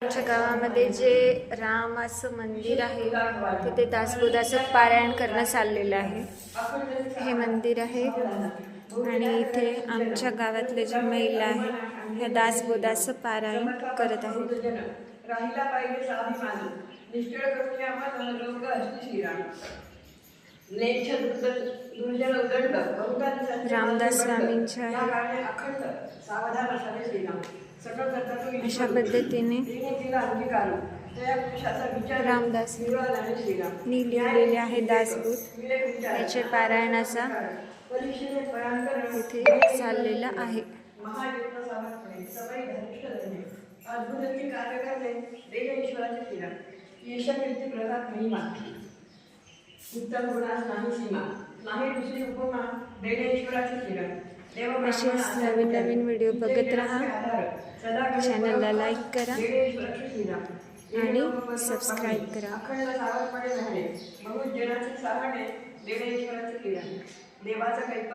आमच्या गावामध्ये जे रामाचं मंदिर आहे तिथे दासबोधाचं पारायण करणं चाललेलं आहे. हे मंदिर आहे आणि इथे आमच्या गावातले जे महिला आहेत ह्या दासबोधाचं पारायण करत आहेत. राहिला पाहिजे स्वाभिमान निष्ठळ करूया मन लोक असती श्रीराम नेच्छ दुर्जन उदंड रामदास स्वामींच्या या कारणे अखंड सावधान असावे श्रीराम अशा पद्धतीने रामदासनी लिहिलेले आहे दासबोध. याचे पारायणाचा इथे चाललेला आहे. उत्तम गुणास नाही सीमा नाही दुसरी उपमा देणेश्वराची किरण असेच नवीन नवीन व्हिडिओ बघत राहा. चॅनलला लाईक करा आणि सबस्क्राईब करा. अखंड सावधपणे राहणे बहुजनाची सावणे देणेश्वराची किरण देवाचा काही